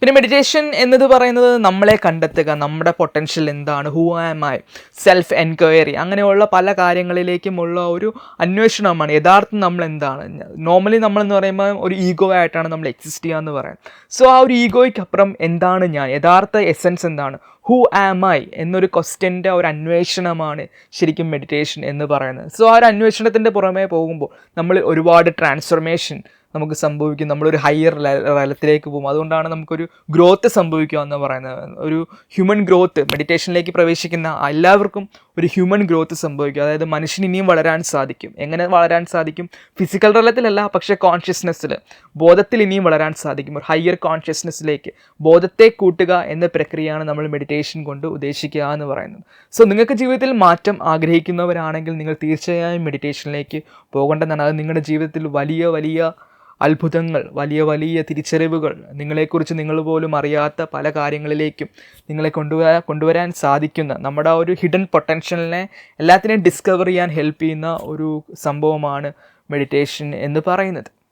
പിന്നെ മെഡിറ്റേഷൻ എന്നത് പറയുന്നത് നമ്മളെ കണ്ടെത്തുക, നമ്മുടെ പൊട്ടൻഷ്യൽ എന്താണ്, who am I, self enquiry, അങ്ങനെയുള്ള പല കാര്യങ്ങളിലേക്കുമുള്ള ഒരു അന്വേഷണമാണ് യഥാർത്ഥം നമ്മൾ എന്താണ്. നോർമലി നമ്മളെന്ന് പറയുമ്പോൾ ഒരു ഈഗോ ആയിട്ടാണ് നമ്മൾ എക്സിസ്റ്റ് ചെയ്യുക എന്ന് പറയാം. സോ ആ ഒരു ഈഗോയ്ക്കപ്പുറം എന്താണ് ഞാൻ, യഥാർത്ഥ എസെൻസ് എന്താണ്, ഹൂ ആം ഐ എന്നൊരു ക്വസ്റ്റ്യൻ്റെ ഒരു അന്വേഷണമാണ് ശരിക്കും മെഡിറ്റേഷൻ എന്ന് പറയുന്നത്. സോ ആ ഒരു അന്വേഷണത്തിൻ്റെ പുറമേ പോകുമ്പോൾ നമ്മൾ ഒരുപാട് ട്രാൻസ്ഫർമേഷൻ നമുക്ക് സംഭവിക്കും, നമ്മളൊരു ഹയർ തലത്തിലേക്ക് പോകും. അതുകൊണ്ടാണ് നമുക്കൊരു ഗ്രോത്ത് സംഭവിക്കുക എന്ന് പറയുന്നത്. ഒരു ഹ്യൂമൻ ഗ്രോത്ത്, മെഡിറ്റേഷനിലേക്ക് പ്രവേശിക്കുന്ന എല്ലാവർക്കും ഒരു ഹ്യൂമൻ ഗ്രോത്ത് സംഭവിക്കും. അതായത് മനുഷ്യന് ഇനിയും വളരാൻ സാധിക്കും. എങ്ങനെ വളരാൻ സാധിക്കും? ഫിസിക്കൽ തലത്തിലല്ല, പക്ഷേ കോൺഷ്യസ്നെസ്സിൽ, ബോധത്തിൽ ഇനിയും വളരാൻ സാധിക്കും. ഒരു ഹയർ കോൺഷ്യസ്നെസ്സിലേക്ക് ബോധത്തെ കൂട്ടുക എന്ന പ്രക്രിയയാണ് നമ്മൾ മെഡിറ്റേഷൻ കൊണ്ട് ഉദ്ദേശിക്കുക എന്ന് പറയുന്നത്. സോ നിങ്ങൾക്ക് ജീവിതത്തിൽ മാറ്റം ആഗ്രഹിക്കുന്നവരാണെങ്കിൽ നിങ്ങൾ തീർച്ചയായും മെഡിറ്റേഷനിലേക്ക് പോകേണ്ടതാണ്. അത് നിങ്ങളുടെ ജീവിതത്തിൽ വലിയ വലിയ അത്ഭുതങ്ങൾ, വലിയ വലിയ തിരിച്ചറിവുകൾ, നിങ്ങളെക്കുറിച്ച് നിങ്ങൾ പോലും അറിയാത്ത പല കാര്യങ്ങളിലേക്കും നിങ്ങളെ കൊണ്ടുവരാൻ സാധിക്കുന്ന, നമ്മുടെ ആ ഒരു ഹിഡൻ പൊട്ടൻഷ്യലിനെ എല്ലാത്തിനെയും ഡിസ്കവർ ചെയ്യാൻ ഹെൽപ്പ് ചെയ്യുന്ന ഒരു സംഭവമാണ് മെഡിറ്റേഷൻ എന്ന് പറയുന്നത്.